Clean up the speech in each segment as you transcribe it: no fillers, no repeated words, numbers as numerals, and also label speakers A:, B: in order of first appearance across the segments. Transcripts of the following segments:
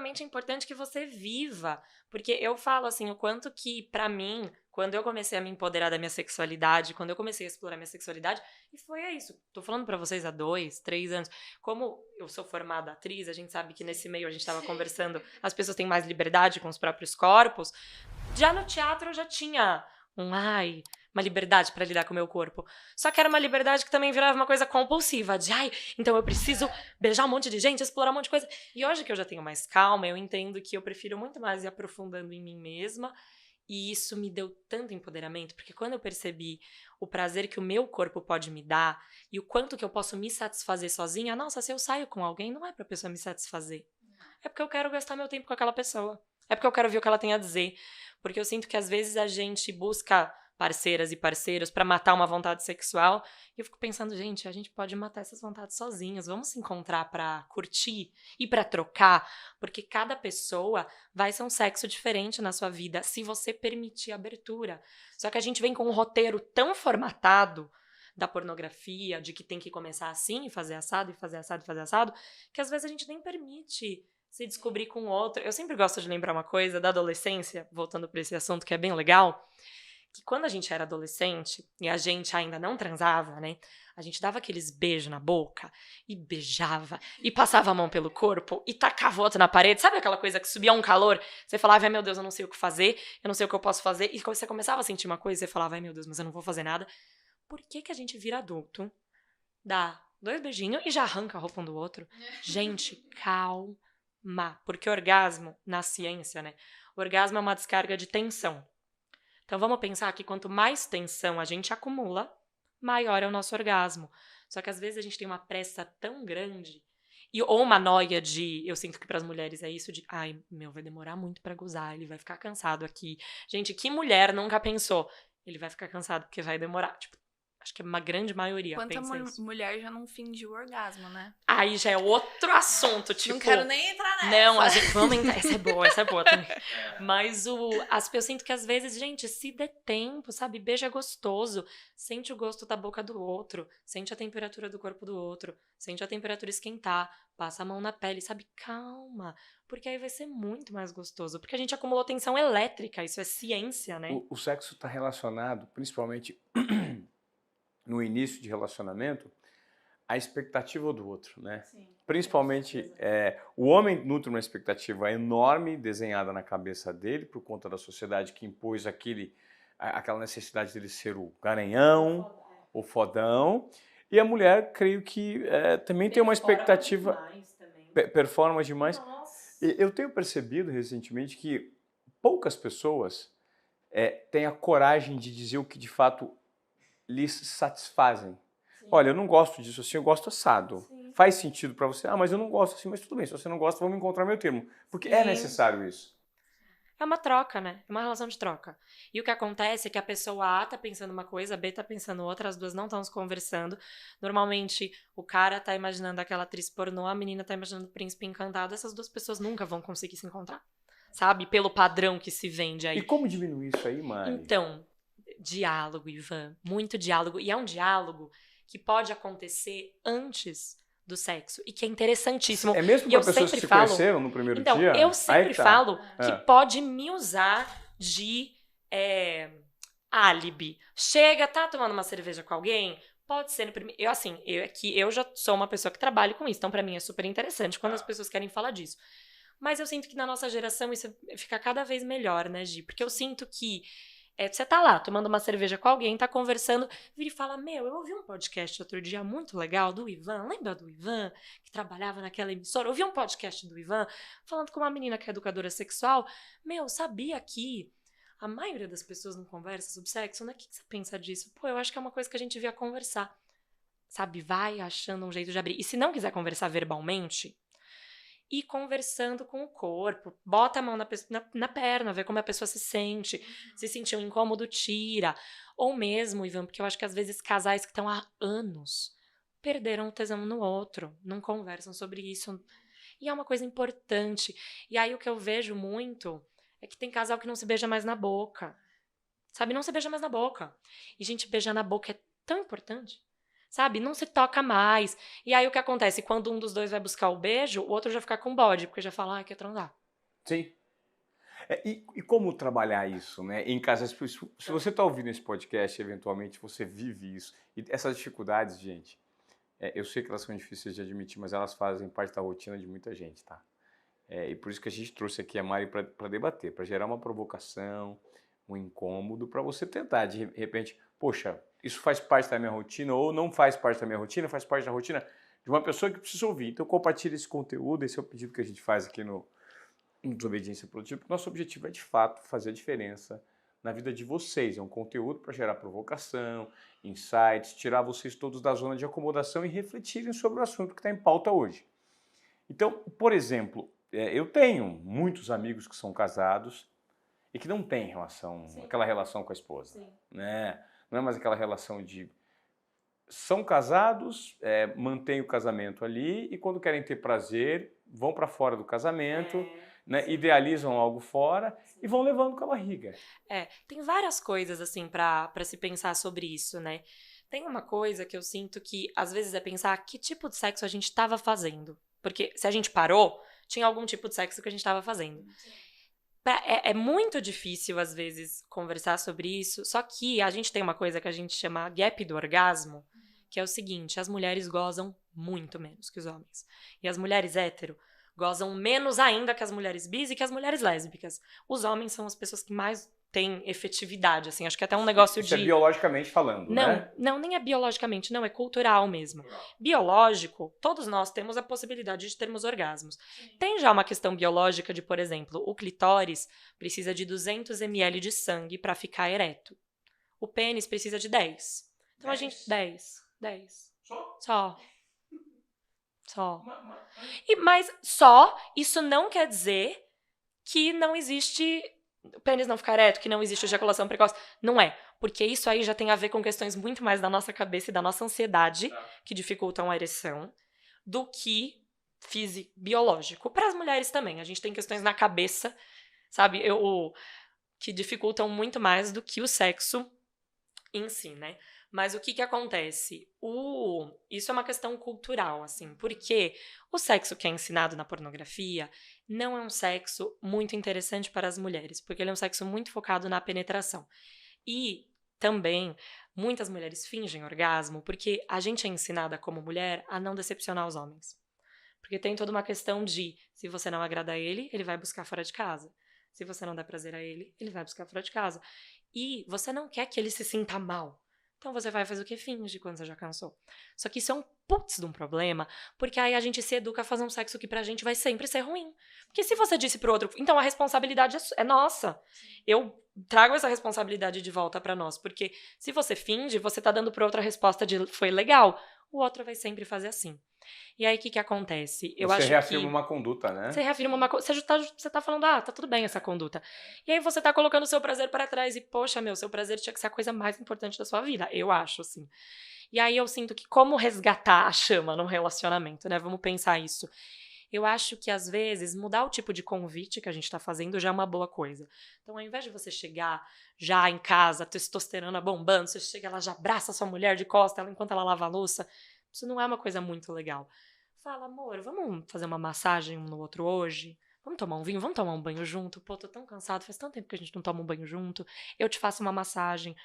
A: extremamente importante que você viva. Porque eu falo assim, o quanto que, pra mim, quando eu comecei a me empoderar da minha sexualidade, quando eu comecei a explorar minha sexualidade, e foi isso. Tô falando pra vocês há 2, 3 anos. Como eu sou formada atriz, a gente sabe que nesse meio a gente tava conversando, as pessoas têm mais liberdade com os próprios corpos. Já no teatro eu já tinha uma liberdade pra lidar com o meu corpo. Só que era uma liberdade que também virava uma coisa compulsiva, de então eu preciso beijar um monte de gente, explorar um monte de coisa. E hoje que eu já tenho mais calma, eu entendo que eu prefiro muito mais ir aprofundando em mim mesma. E isso me deu tanto empoderamento, porque quando eu percebi o prazer que o meu corpo pode me dar e o quanto que eu posso me satisfazer sozinha, nossa, se eu saio com alguém, não é pra pessoa me satisfazer. É porque eu quero gastar meu tempo com aquela pessoa. É porque eu quero ver o que ela tem a dizer. Porque eu sinto que às vezes a gente busca parceiras e parceiros pra matar uma vontade sexual. E eu fico pensando, gente, a gente pode matar essas vontades sozinhas. Vamos se encontrar pra curtir e pra trocar. Porque cada pessoa vai ser um sexo diferente na sua vida, se você permitir abertura. Só que a gente vem com um roteiro tão formatado da pornografia, de que tem que começar assim, e fazer assado, e fazer assado, e fazer assado, que às vezes a gente nem permite se descobrir com outro. Eu sempre gosto de lembrar uma coisa da adolescência, voltando para esse assunto que é bem legal, que quando a gente era adolescente e a gente ainda não transava, né? A gente dava aqueles beijos na boca e beijava e passava a mão pelo corpo e tacava o outro na parede. Sabe aquela coisa que subia um calor? Você falava, ai meu Deus, eu não sei o que fazer, eu não sei o que eu posso fazer. E quando você começava a sentir uma coisa, você falava, ai meu Deus, mas eu não vou fazer nada. Por que que a gente vira adulto, dá 2 beijinhos e já arranca a roupa um do outro? Gente, calma. Porque orgasmo, na ciência, né? O orgasmo é uma descarga de tensão. Então vamos pensar que quanto mais tensão a gente acumula, maior é o nosso orgasmo. Só que às vezes a gente tem uma pressa tão grande, ou uma noia de, eu sinto que para as mulheres é isso de, ai, meu, vai demorar muito pra gozar, ele vai ficar cansado aqui. Gente, que mulher nunca pensou, ele vai ficar cansado porque vai demorar? Tipo, acho que uma grande maioria
B: Quanta
A: pensa isso.
B: mulher já não fingiu o orgasmo, né?
A: Aí já é outro assunto, tipo...
B: Não quero nem entrar nessa.
A: Não, a gente, vamos entrar. Essa é boa também. Mas eu sinto que às vezes, gente, se der tempo, sabe? Beijo é gostoso. Sente o gosto da boca do outro. Sente a temperatura do corpo do outro. Sente a temperatura esquentar. Passa a mão na pele, sabe? Calma. Porque aí vai ser muito mais gostoso. Porque a gente acumulou tensão elétrica. Isso é ciência, né?
C: O sexo está relacionado, principalmente no início de relacionamento, à expectativa do outro, né?
A: Sim.
C: Principalmente, o homem nutre uma expectativa enorme desenhada na cabeça dele por conta da sociedade que impôs aquela necessidade dele ser o garanhão, o fodão. E a mulher, creio que também tem uma expectativa... Performa demais.
A: Nossa.
C: Eu tenho percebido recentemente que poucas pessoas têm a coragem de dizer o que de fato lhes satisfazem. Sim. Olha, eu não gosto disso assim, eu gosto assado. Sim. Faz sentido para você? Ah, mas eu não gosto assim, mas tudo bem, se você não gosta, vamos encontrar meu termo. Porque é necessário isso.
A: É uma troca, né? É uma relação de troca. E o que acontece é que a pessoa A tá pensando uma coisa, a B tá pensando outra, as duas não estão se conversando. Normalmente, o cara tá imaginando aquela atriz pornô, a menina tá imaginando o príncipe encantado. Essas duas pessoas nunca vão conseguir se encontrar. Sabe? Pelo padrão que se vende aí.
C: E como diminuir isso aí, Mari?
A: Então, diálogo, Ivan. Muito diálogo. E é um diálogo que pode acontecer antes do sexo. E que é interessantíssimo.
C: É mesmo para pessoas que se conheceram no primeiro dia?
A: Então, eu sempre falo que pode me usar de álibi. Chega, tá tomando uma cerveja com alguém? Pode ser no primeiro... Eu já sou uma pessoa que trabalha com isso. Então, pra mim, é super interessante quando as pessoas querem falar disso. Mas eu sinto que na nossa geração isso fica cada vez melhor, né, Gi? Porque eu sinto que você tá lá, tomando uma cerveja com alguém, tá conversando, vira e fala, eu ouvi um podcast outro dia muito legal do Ivan, lembra do Ivan, que trabalhava naquela emissora? Eu ouvi um podcast do Ivan, falando com uma menina que é educadora sexual. Sabia que a maioria das pessoas não conversa sobre sexo, né? O que você pensa disso? Pô, eu acho que é uma coisa que a gente devia conversar. Sabe, vai achando um jeito de abrir. E se não quiser conversar verbalmente... E conversando com o corpo, bota a mão na perna, vê como a pessoa se sente, se sentiu incômodo, tira. Ou mesmo, Ivan, porque eu acho que às vezes casais que estão há anos perderam o tesão no outro, não conversam sobre isso. E é uma coisa importante. E aí o que eu vejo muito é que tem casal que não se beija mais na boca. Sabe, não se beija mais na boca. E, gente, beijar na boca é tão importante. sabe? Não se toca mais. E aí o que acontece? Quando um dos dois vai buscar o beijo, o outro já fica com bode, porque já fala, quer transar.
C: Sim. E como trabalhar isso, né? Em casa, se você está ouvindo esse podcast, eventualmente você vive isso. E essas dificuldades, gente, eu sei que elas são difíceis de admitir, mas elas fazem parte da rotina de muita gente, tá? E por isso que a gente trouxe aqui a Mari para debater, para gerar uma provocação, um incômodo, para você tentar, de repente, poxa, isso faz parte da minha rotina ou não faz parte da minha rotina, faz parte da rotina de uma pessoa que precisa ouvir. Então compartilhe esse conteúdo, esse é o pedido que a gente faz aqui no Desobediência Produtiva, porque nosso objetivo é de fato fazer a diferença na vida de vocês. É um conteúdo para gerar provocação, insights, tirar vocês todos da zona de acomodação e refletirem sobre o assunto que está em pauta hoje. Então, por exemplo, eu tenho muitos amigos que são casados e que não têm aquela relação com a esposa. Né? Não é mais aquela relação de são casados, mantêm o casamento ali e quando querem ter prazer, vão para fora do casamento, né, idealizam algo fora e vão levando com a barriga.
A: Tem várias coisas assim pra se pensar sobre isso, né? Tem uma coisa que eu sinto que às vezes é pensar que tipo de sexo a gente estava fazendo. Porque se a gente parou, tinha algum tipo de sexo que a gente estava fazendo. É muito difícil, às vezes, conversar sobre isso, só que a gente tem uma coisa que a gente chama gap do orgasmo, que é o seguinte, as mulheres gozam muito menos que os homens. E as mulheres hétero gozam menos ainda que as mulheres bis e que as mulheres lésbicas. Os homens são as pessoas que mais têm efetividade, assim, acho que é até um negócio
C: Isso é biologicamente falando, né?
A: Não, nem é biologicamente, não, é cultural mesmo. Biológico, todos nós temos a possibilidade de termos orgasmos. Tem já uma questão biológica de, por exemplo, o clitóris precisa de 200 ml de sangue para ficar ereto. O pênis precisa de 10. Então a gente... 10. Só. Mas isso não quer dizer que não existe o pênis não ficar ereto, que não existe ejaculação precoce. Não é. Porque isso aí já tem a ver com questões muito mais da nossa cabeça e da nossa ansiedade, que dificultam a ereção, do que biológico. Para as mulheres também. A gente tem questões na cabeça, sabe? Que dificultam muito mais do que o sexo em si, né? Mas o que acontece? Isso é uma questão cultural, assim, porque o sexo que é ensinado na pornografia não é um sexo muito interessante para as mulheres, porque ele é um sexo muito focado na penetração. E também, muitas mulheres fingem orgasmo porque a gente é ensinada como mulher a não decepcionar os homens. Porque tem toda uma questão de, se você não agrada a ele, ele vai buscar fora de casa. Se você não dá prazer a ele, ele vai buscar fora de casa. E você não quer que ele se sinta mal. Então você vai fazer o que finge quando você já cansou. Só que isso é um putz de um problema, porque aí a gente se educa a fazer um sexo que pra gente vai sempre ser ruim. Porque se você disse pro outro, então a responsabilidade é nossa. Eu trago essa responsabilidade de volta pra nós, porque se você finge, você tá dando pro outro a resposta de foi legal, o outro vai sempre fazer assim. E aí o que acontece?
C: Você reafirma uma conduta, né?
A: Você reafirma uma coisa. Você tá falando, tá tudo bem essa conduta. E aí você tá colocando o seu prazer para trás e, poxa, seu prazer tinha que ser a coisa mais importante da sua vida. Eu acho, assim. E aí eu sinto que como resgatar a chama num relacionamento, né? Vamos pensar isso. Eu acho que, às vezes, mudar o tipo de convite que a gente tá fazendo já é uma boa coisa. Então, ao invés de você chegar já em casa, testosterona bombando, você chega, ela já abraça a sua mulher de costa enquanto ela lava a louça. Isso não é uma coisa muito legal. Fala, amor, vamos fazer uma massagem um no outro hoje? Vamos tomar um vinho? Vamos tomar um banho junto? Pô, tô tão cansado, faz tanto tempo que a gente não toma um banho junto. Eu te faço uma massagem.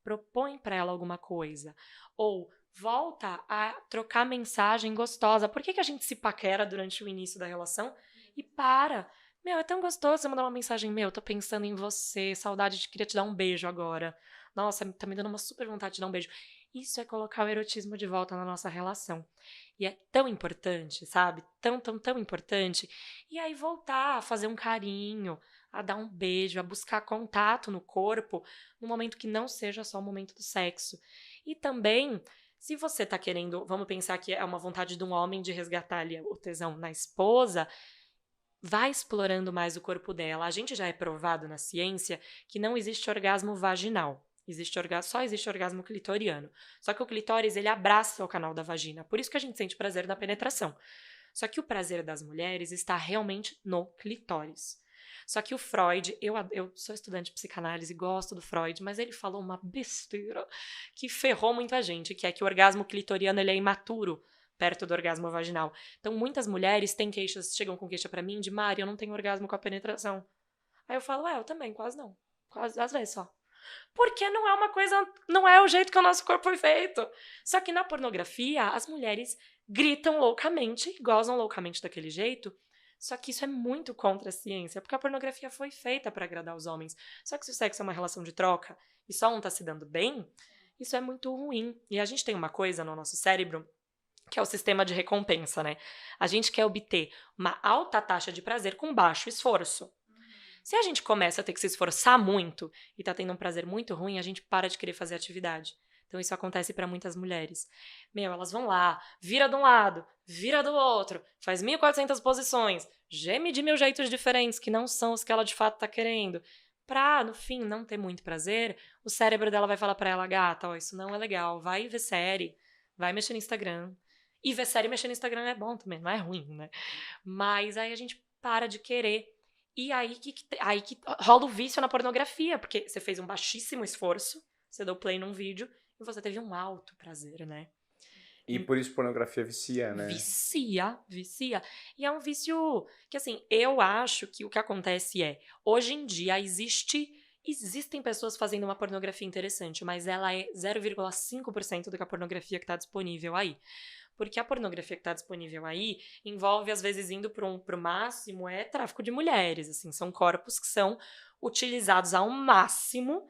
A: Propõe pra ela alguma coisa. Ou volta a trocar mensagem gostosa. Por que a gente se paquera durante o início da relação e para? É tão gostoso você mandar uma mensagem, tô pensando em você, saudade de queria te dar um beijo agora. Nossa, tá me dando uma super vontade de dar um beijo. Isso é colocar o erotismo de volta na nossa relação. E é tão importante, sabe? Tão importante. E aí voltar a fazer um carinho, a dar um beijo, a buscar contato no corpo, num momento que não seja só o momento do sexo. E também, se você tá querendo, vamos pensar que é uma vontade de um homem de resgatar ali o tesão na esposa, vai explorando mais o corpo dela. A gente já é provado na ciência que não existe orgasmo vaginal. Só existe orgasmo clitoriano. Só que o clitóris, ele abraça o canal da vagina. Por isso que a gente sente prazer na penetração. Só que o prazer das mulheres está realmente no clitóris. Só que o Freud, eu sou estudante de psicanálise, gosto do Freud, mas ele falou uma besteira que ferrou muita gente, que é que o orgasmo clitoriano ele é imaturo perto do orgasmo vaginal. Então, muitas mulheres têm queixas, chegam com queixa pra mim de Mari, eu não tenho orgasmo com a penetração. Aí eu falo, eu também, quase não. Quase, às vezes só. Porque não é uma coisa, não é o jeito que o nosso corpo foi feito. Só que na pornografia, as mulheres gritam loucamente, gozam loucamente daquele jeito. Só que isso é muito contra a ciência, porque a pornografia foi feita para agradar os homens. Só que se o sexo é uma relação de troca e só um tá se dando bem, isso é muito ruim. E a gente tem uma coisa no nosso cérebro que é o sistema de recompensa, né? A gente quer obter uma alta taxa de prazer com baixo esforço. Se a gente começa a ter que se esforçar muito e tá tendo um prazer muito ruim, a gente para de querer fazer atividade. Então isso acontece para muitas mulheres. Elas vão lá, vira de um lado, vira do outro, faz 1.400 posições, geme de 1.000 jeitos diferentes que não são os que ela de fato tá querendo. Pra, no fim, não ter muito prazer, o cérebro dela vai falar pra ela, gata, isso não é legal, vai ver série, vai mexer no Instagram. E ver série e mexer no Instagram é bom também, não é ruim, né? Mas aí a gente para de querer. E aí que rola o vício na pornografia, porque você fez um baixíssimo esforço, você deu play num vídeo e você teve um alto prazer, né?
C: E por isso pornografia vicia, né?
A: Vicia. E é um vício que, assim, eu acho que o que acontece é, hoje em dia existem pessoas fazendo uma pornografia interessante, mas ela é 0,5% do que a pornografia que está disponível aí. Porque a pornografia que está disponível aí envolve, às vezes, indo pro máximo, tráfico de mulheres, assim, são corpos que são utilizados ao máximo.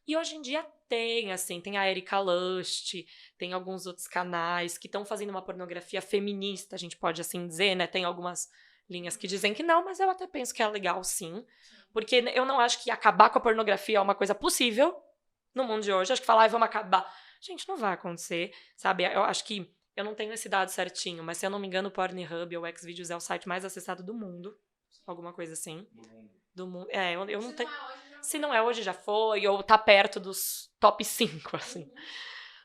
A: E hoje em dia tem a Erika Lust, tem alguns outros canais que estão fazendo uma pornografia feminista, a gente pode assim dizer, né? Tem algumas linhas que dizem que não, mas eu até penso que é legal, sim. Porque eu não acho que acabar com a pornografia é uma coisa possível no mundo de hoje. Acho que falar, vamos acabar. Gente, não vai acontecer, sabe? Eu acho que eu não tenho esse dado certinho, mas se eu não me engano, o Pornhub ou o Xvideos é o site mais acessado do mundo. Alguma coisa assim. Do mundo. Eu não tenho. Se não é hoje, já foi, ou tá perto dos top 5, assim.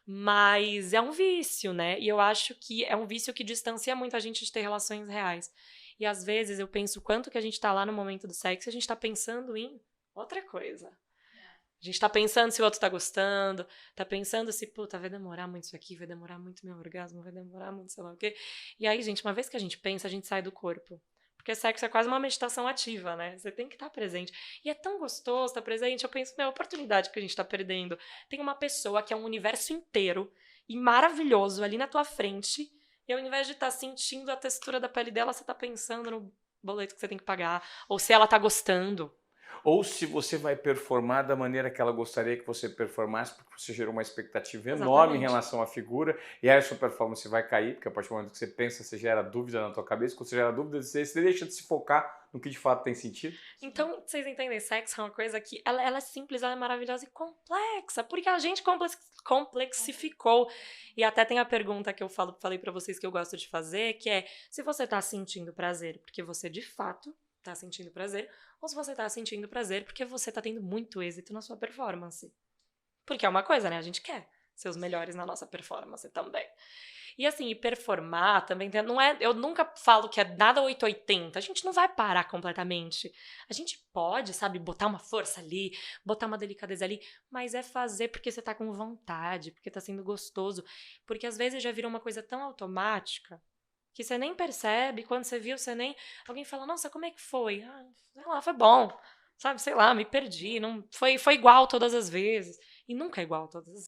A: Mas é um vício, né? E eu acho que é um vício que distancia muito a gente de ter relações reais. E às vezes eu penso o quanto que a gente tá lá no momento do sexo e a gente tá pensando em outra coisa. A gente tá pensando se o outro tá gostando, tá pensando se, puta, vai demorar muito isso aqui, vai demorar muito meu orgasmo, vai demorar muito sei lá o quê. E aí, gente, uma vez que a gente pensa, a gente sai do corpo. Porque sexo é quase uma meditação ativa, né? Você tem que estar presente. E é tão gostoso estar presente. Eu penso, a oportunidade que a gente tá perdendo. Tem uma pessoa que é um universo inteiro e maravilhoso ali na tua frente. E ao invés de estar sentindo a textura da pele dela, você tá pensando no boleto que você tem que pagar. Ou se ela tá gostando.
C: Ou se você vai performar da maneira que ela gostaria que você performasse, porque você gerou uma expectativa enorme em relação à figura, e aí a sua performance vai cair, porque a partir do momento que você pensa, você gera dúvida na tua cabeça, quando você gera dúvida, você deixa de se focar no que de fato tem sentido.
A: Então, vocês entendem, sexo é uma coisa que ela é simples, ela é maravilhosa e complexa, porque a gente complexificou. E até tem a pergunta que eu falei pra vocês que eu gosto de fazer, que é, se você tá sentindo prazer porque você de fato tá sentindo prazer, ou se você tá sentindo prazer porque você tá tendo muito êxito na sua performance. Porque é uma coisa, né? A gente quer ser os melhores na nossa performance também. E assim, e performar também, não é, eu nunca falo que é nada 880, a gente não vai parar completamente. A gente pode, sabe, botar uma força ali, botar uma delicadeza ali, mas é fazer porque você tá com vontade, porque tá sendo gostoso. Porque às vezes já virou uma coisa tão automática que você nem percebe, quando você viu, você nem... Alguém fala, nossa, como é que foi? Ah, sei lá, foi bom, sabe, sei lá, me perdi, não foi igual todas as vezes. E nunca é igual todas as